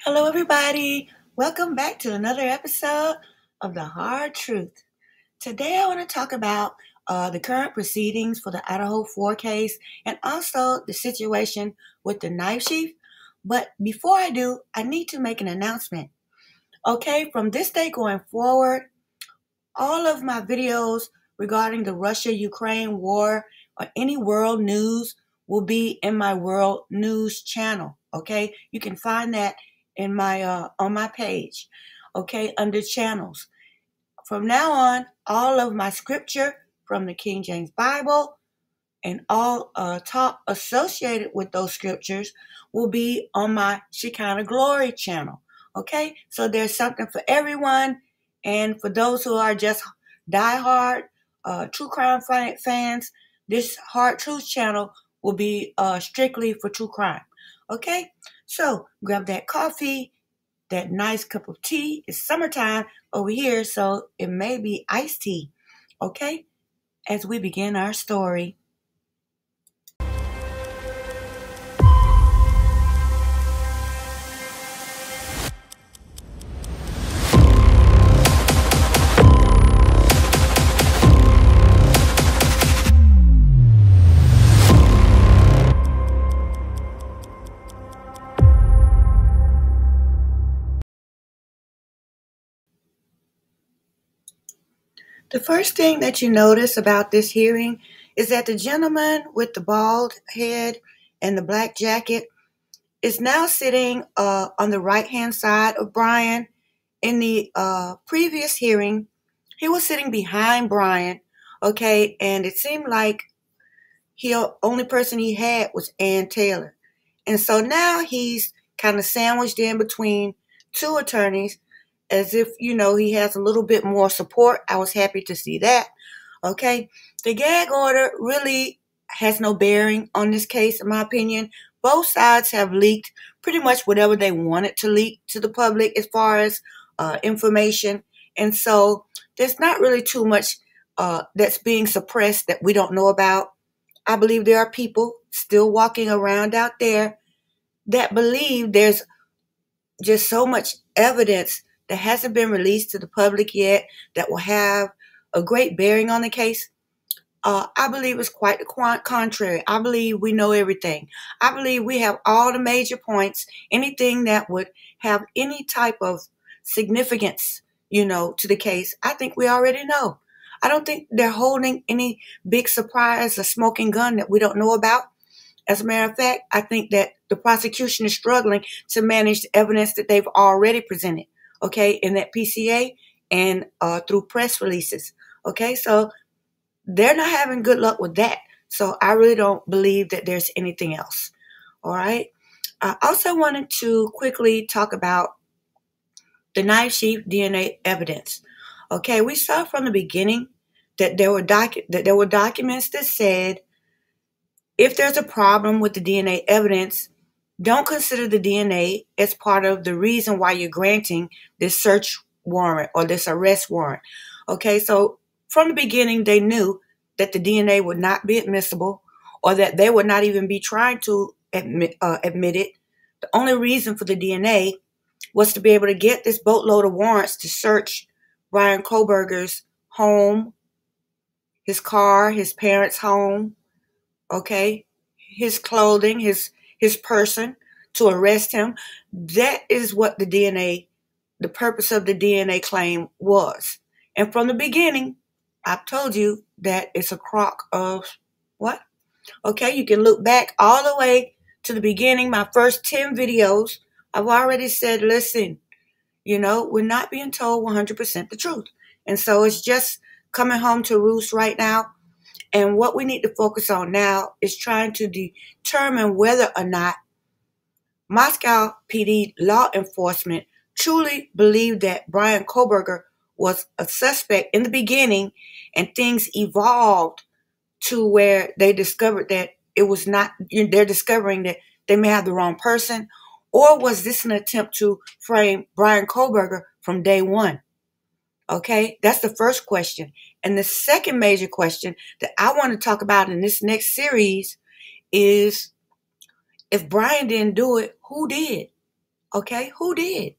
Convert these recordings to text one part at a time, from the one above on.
Hello, everybody. Welcome back to another episode of The Hard Truth. Today, I want to talk about the current proceedings for the Idaho 4 case and also the situation with the knife chief. But before I do, I need to make an announcement. Okay, from this day going forward, all of my videos regarding the Russia-Ukraine war or any world news will be in my world news channel. Okay, you can find that in my on my page. Okay, under channels. From now on, all of my scripture from the King James Bible and all talk associated with those scriptures will be on my Shekinah Glory channel. Okay, so there's something for everyone, and for those who are just diehard true crime fans, this Hard Truth channel will be strictly for true crime. Okay, so grab that coffee, that nice cup of tea. It's summertime over here, so it may be iced tea. Okay, as we begin our story. The first thing that you notice about this hearing is that the gentleman with the bald head and the black jacket is now sitting on the right-hand side of Brian. In the previous hearing, he was sitting behind Brian, okay, and it seemed like the only person he had was Ann Taylor. And so now he's kind of sandwiched in between two attorneys as if, he has a little bit more support. I was happy to see that. Okay. The gag order really has no bearing on this case, in my opinion. Both sides have leaked pretty much whatever they wanted to leak to the public as far as information. And so there's not really too much that's being suppressed that we don't know about. I believe there are people still walking around out there that believe there's just so much evidence that hasn't been released to the public yet that will have a great bearing on the case. I believe it's quite the contrary. I believe we know everything. I believe we have all the major points, anything that would have any type of significance, to the case. I think we already know. I don't think they're holding any big surprise or smoking gun that we don't know about. As a matter of fact, I think that the prosecution is struggling to manage the evidence that they've already presented, okay, in that PCA and through press releases. Okay, so they're not having good luck with that. So I really don't believe that there's anything else. All right. I also wanted to quickly talk about the knife chief DNA evidence. Okay, we saw from the beginning that there were documents that said if there's a problem with the DNA evidence, don't consider the DNA as part of the reason why you're granting this search warrant or this arrest warrant. Okay, so from the beginning, they knew that the DNA would not be admissible or that they would not even be trying to admit it. The only reason for the DNA was to be able to get this boatload of warrants to search Brian Kohberger's home, his car, his parents' home, okay, his clothing, his person, to arrest him. That is what the purpose of the DNA claim was. And from the beginning, I've told you that it's a crock of what? Okay, you can look back all the way to the beginning, my first 10 videos. I've already said, listen, we're not being told 100% the truth. And so it's just coming home to roost right now. And what we need to focus on now is trying to determine whether or not Moscow PD law enforcement truly believed that Brian Kohberger was a suspect in the beginning and things evolved to where they discovered that it was not, they're discovering that they may have the wrong person, or was this an attempt to frame Brian Kohberger from day one? Okay, that's the first question. And the second major question that I want to talk about in this next series is, if Brian didn't do it, who did? Okay? Who did?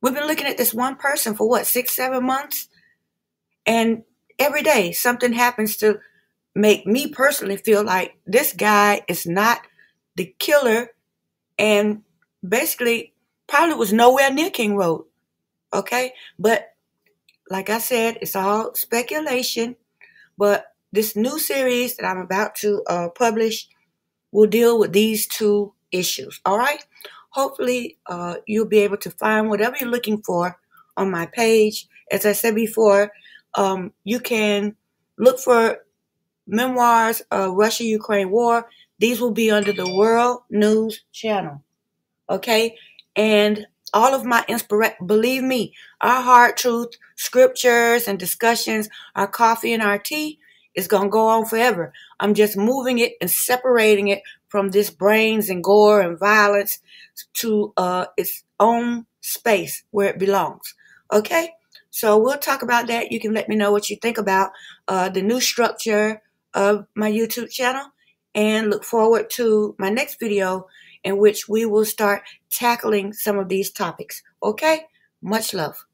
We've been looking at this one person for what, 6, 7 months? And every day something happens to make me personally feel like this guy is not the killer, and basically probably was nowhere near King Road. Okay? But like I said, it's all speculation. But this new series that I'm about to publish will deal with these two issues. All right? Hopefully, you'll be able to find whatever you're looking for on my page. As I said before, you can look for memoirs of Russia-Ukraine war. These will be under the World News Channel. Okay? And all of my inspiration, believe me, our hard truth, scriptures, and discussions, our coffee and our tea is going to go on forever. I'm just moving it and separating it from this brains and gore and violence to its own space where it belongs. Okay? So we'll talk about that. You can let me know what you think about the new structure of my YouTube channel, and look forward to my next video in which we will start tackling some of these topics. Okay? Much love.